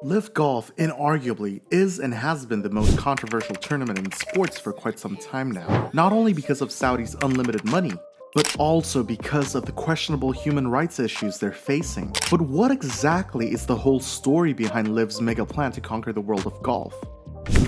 LIV Golf inarguably is and has been the most controversial tournament in sports for quite some time now, not only because of Saudi's unlimited money, but also because of the questionable human rights issues they're facing. But what exactly is the whole story behind LIV's mega plan to conquer the world of golf?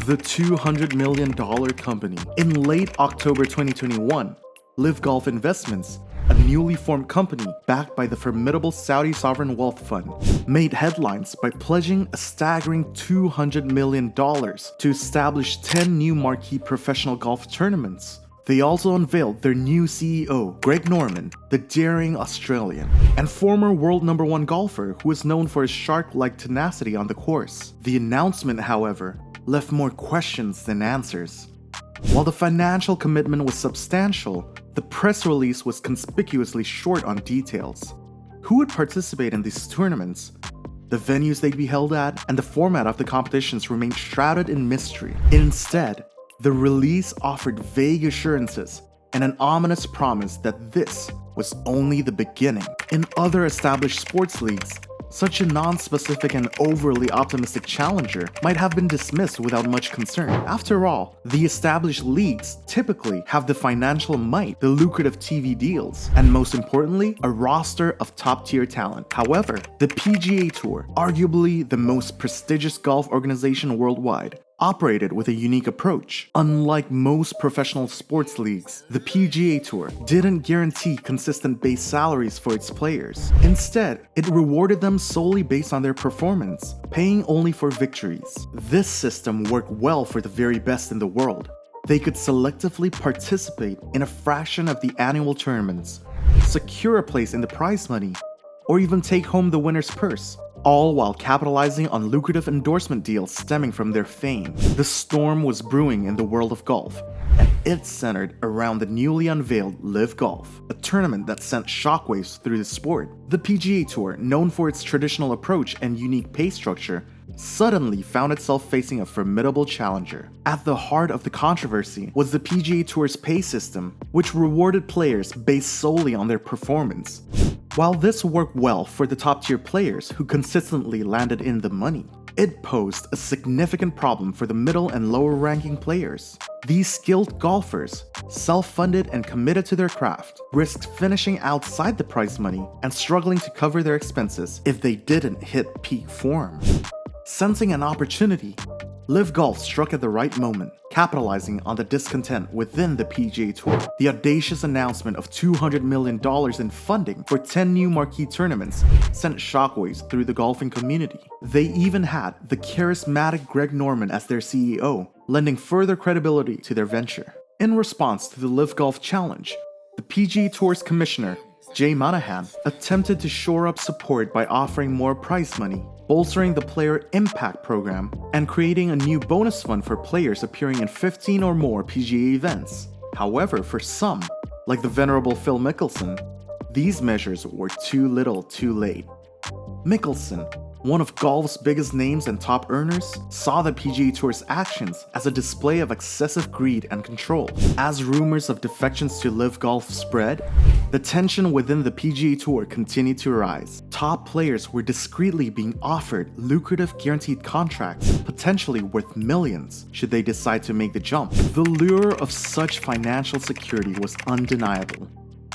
The $200 million company. In late October 2021, LIV Golf Investments, a newly formed company backed by the formidable Saudi sovereign wealth fund, made headlines by pledging a staggering $200 million to establish 10 new marquee professional golf tournaments. They also unveiled their new CEO, Greg Norman, the daring Australian, and former world #1 golfer who is known for his shark-like tenacity on the course. The announcement, however, left more questions than answers. While the financial commitment was substantial, the press release was conspicuously short on details. Who would participate in these tournaments? The venues they'd be held at, and the format of the competitions remained shrouded in mystery. Instead, the release offered vague assurances and an ominous promise that this was only the beginning. In other established sports leagues, such a non-specific and overly optimistic challenger might have been dismissed without much concern. After all, the established leagues typically have the financial might, the lucrative TV deals, and most importantly, a roster of top-tier talent. However, the PGA Tour, arguably the most prestigious golf organization worldwide, operated with a unique approach. Unlike most professional sports leagues, the PGA Tour didn't guarantee consistent base salaries for its players. Instead, it rewarded them solely based on their performance, paying only for victories. This system worked well for the very best in the world. They could selectively participate in a fraction of the annual tournaments, secure a place in the prize money, or even take home the winner's purse, all while capitalizing on lucrative endorsement deals stemming from their fame. The storm was brewing in the world of golf, and it centered around the newly unveiled LIV Golf, a tournament that sent shockwaves through the sport. The PGA Tour, known for its traditional approach and unique pay structure, suddenly found itself facing a formidable challenger. At the heart of the controversy was the PGA Tour's pay system, which rewarded players based solely on their performance. While this worked well for the top-tier players who consistently landed in the money, it posed a significant problem for the middle and lower-ranking players. These skilled golfers, self-funded and committed to their craft, risked finishing outside the prize money and struggling to cover their expenses if they didn't hit peak form. Sensing an opportunity, LIV Golf struck at the right moment, capitalizing on the discontent within the PGA Tour. The audacious announcement of $200 million in funding for 10 new marquee tournaments sent shockwaves through the golfing community. They even had the charismatic Greg Norman as their CEO, lending further credibility to their venture. In response to the LIV Golf Challenge, the PGA Tour's commissioner, Jay Monahan, attempted to shore up support by offering more prize money, bolstering the Player Impact program, and creating a new bonus fund for players appearing in 15 or more PGA events. However, for some, like the venerable Phil Mickelson, these measures were too little too late. Mickelson, one of golf's biggest names and top earners, saw the PGA Tour's actions as a display of excessive greed and control. As rumors of defections to LIV Golf spread, the tension within the PGA Tour continued to rise. Top players were discreetly being offered lucrative guaranteed contracts, potentially worth millions, should they decide to make the jump. The lure of such financial security was undeniable,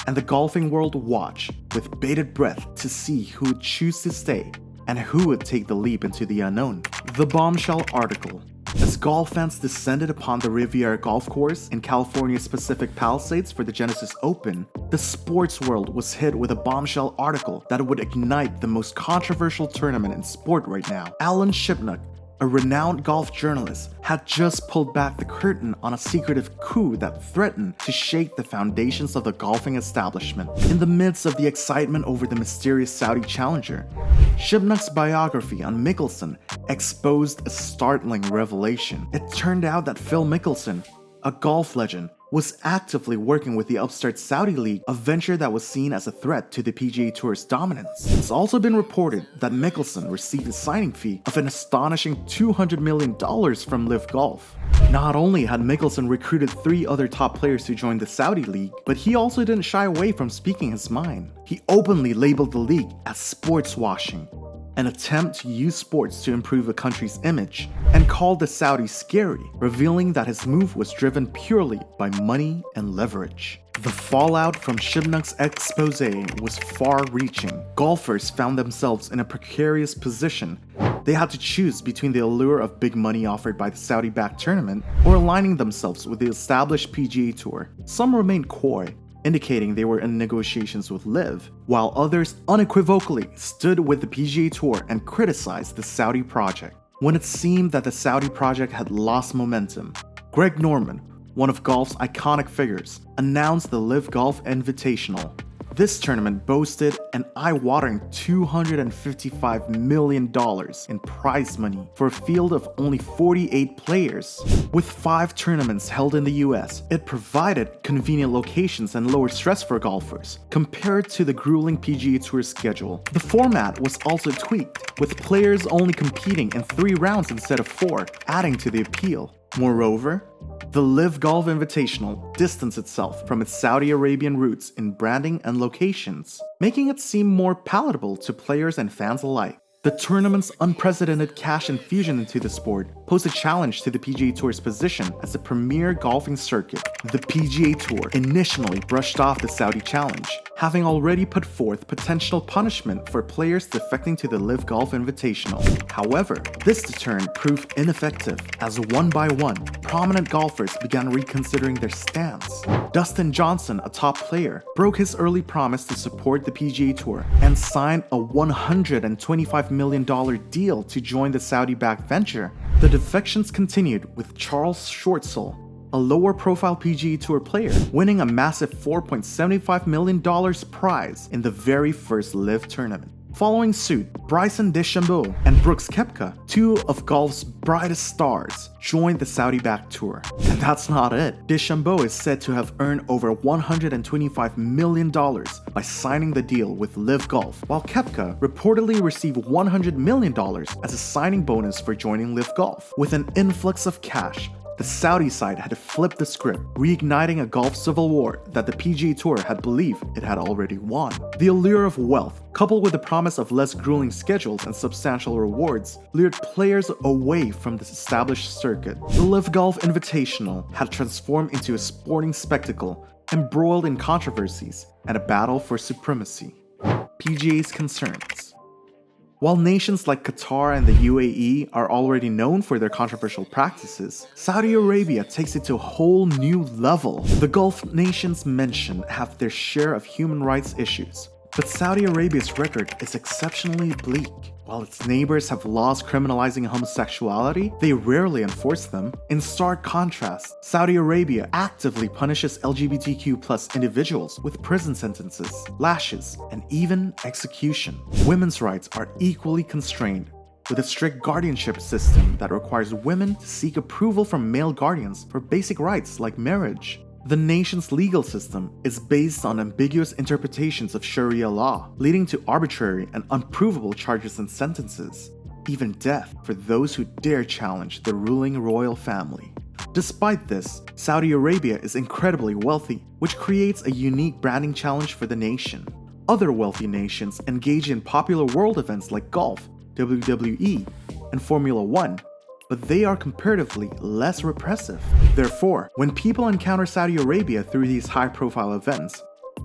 and the golfing world watched with bated breath to see who would choose to stay and who would take the leap into the unknown. The bombshell article. As golf fans descended upon the Riviera Golf Course in California's Pacific Palisades for the Genesis Open, the sports world was hit with a bombshell article that would ignite the most controversial tournament in sport right now. Alan Shipnuck, a renowned golf journalist, had just pulled back the curtain on a secretive coup that threatened to shake the foundations of the golfing establishment. In the midst of the excitement over the mysterious Saudi challenger, Shipnuck's biography on Mickelson exposed a startling revelation. It turned out that Phil Mickelson, a golf legend, was actively working with the upstart Saudi League, a venture that was seen as a threat to the PGA Tour's dominance. It's also been reported that Mickelson received a signing fee of an astonishing $200 million from LIV Golf. Not only had Mickelson recruited 3 other top players to join the Saudi League, but he also didn't shy away from speaking his mind. He openly labeled the league as sportswashing, an attempt to use sports to improve a country's image, and called the Saudis scary, revealing that his move was driven purely by money and leverage. The fallout from Shibnuk's expose was far-reaching. Golfers found themselves in a precarious position. They had to choose between the allure of big money offered by the Saudi-backed tournament or aligning themselves with the established PGA Tour. Some remained coy, indicating they were in negotiations with LIV, while others unequivocally stood with the PGA Tour and criticized the Saudi project. When it seemed that the Saudi project had lost momentum, Greg Norman, one of golf's iconic figures, announced the LIV Golf Invitational. This tournament boasted an eye-watering $255 million in prize money for a field of only 48 players. With 5 tournaments held in the US, it provided convenient locations and lower stress for golfers, compared to the grueling PGA Tour schedule. The format was also tweaked, with players only competing in 3 rounds instead of 4, adding to the appeal. Moreover, the LIV Golf Invitational distanced itself from its Saudi Arabian roots in branding and locations, making it seem more palatable to players and fans alike. The tournament's unprecedented cash infusion into the sport posed a challenge to the PGA Tour's position as the premier golfing circuit. The PGA Tour initially brushed off the Saudi challenge, having already put forth potential punishment for players defecting to the LIV Golf Invitational. However, this deterrent proved ineffective, as one by one, prominent golfers began reconsidering their stance. Dustin Johnson, a top player, broke his early promise to support the PGA Tour and signed a $125 million deal to join the Saudi-backed venture. The defections continued with Charles Schwartzel, a lower-profile PGA Tour player, winning a massive $4.75 million prize in the very first LIV tournament. Following suit, Bryson DeChambeau and Brooks Koepka, 2 of golf's brightest stars, joined the Saudi-backed tour. And that's not it. DeChambeau is said to have earned over $125 million by signing the deal with LIV Golf, while Koepka reportedly received $100 million as a signing bonus for joining LIV Golf. With an influx of cash, the Saudi side had flipped the script, reigniting a golf civil war that the PGA Tour had believed it had already won. The allure of wealth, coupled with the promise of less grueling schedules and substantial rewards, lured players away from this established circuit. The LIV Golf Invitational had transformed into a sporting spectacle, embroiled in controversies and a battle for supremacy. PGA's concerns. While nations like Qatar and the UAE are already known for their controversial practices, Saudi Arabia takes it to a whole new level. The Gulf nations mentioned have their share of human rights issues, but Saudi Arabia's record is exceptionally bleak. While its neighbors have laws criminalizing homosexuality, they rarely enforce them. In stark contrast, Saudi Arabia actively punishes LGBTQ+ individuals with prison sentences, lashes, and even execution. Women's rights are equally constrained, with a strict guardianship system that requires women to seek approval from male guardians for basic rights like marriage. The nation's legal system is based on ambiguous interpretations of Sharia law, leading to arbitrary and unprovable charges and sentences, even death for those who dare challenge the ruling royal family. Despite this, Saudi Arabia is incredibly wealthy, which creates a unique branding challenge for the nation. Other wealthy nations engage in popular world events like golf, WWE, and Formula 1, but they are comparatively less repressive. Therefore, when people encounter Saudi Arabia through these high-profile events,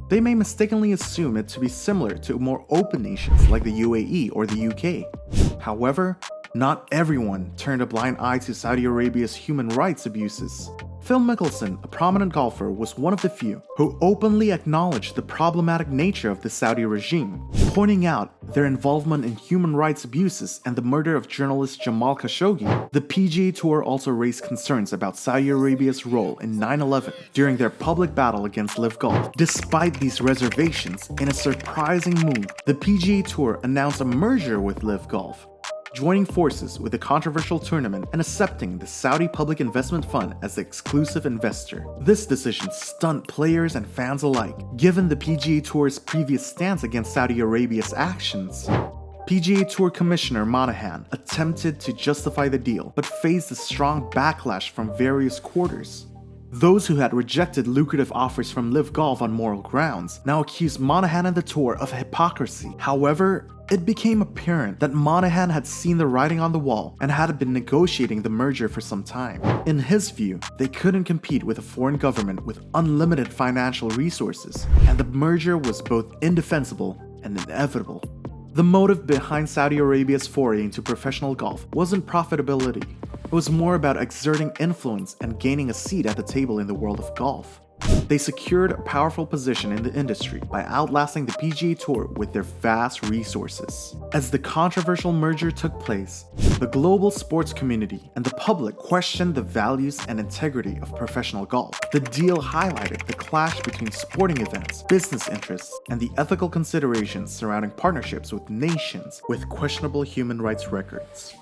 they may mistakenly assume it to be similar to more open nations like the UAE or the UK. However, not everyone turned a blind eye to Saudi Arabia's human rights abuses. Phil Mickelson, a prominent golfer, was one of the few who openly acknowledged the problematic nature of the Saudi regime, pointing out their involvement in human rights abuses and the murder of journalist Jamal Khashoggi. The PGA Tour also raised concerns about Saudi Arabia's role in 9/11 during their public battle against LIV Golf. Despite these reservations, in a surprising move, the PGA Tour announced a merger with LIV Golf, joining forces with the controversial tournament and accepting the Saudi Public Investment Fund as the exclusive investor. This decision stunned players and fans alike, given the PGA Tour's previous stance against Saudi Arabia's actions. PGA Tour Commissioner Monahan attempted to justify the deal, but faced a strong backlash from various quarters. Those who had rejected lucrative offers from LIV Golf on moral grounds now accused Monahan and the tour of hypocrisy. However, it became apparent that Monahan had seen the writing on the wall and had been negotiating the merger for some time. In his view, they couldn't compete with a foreign government with unlimited financial resources, and the merger was both indefensible and inevitable. The motive behind Saudi Arabia's foray into professional golf wasn't profitability. It was more about exerting influence and gaining a seat at the table in the world of golf. They secured a powerful position in the industry by outlasting the PGA Tour with their vast resources. As the controversial merger took place, the global sports community and the public questioned the values and integrity of professional golf. The deal highlighted the clash between sporting events, business interests, and the ethical considerations surrounding partnerships with nations with questionable human rights records.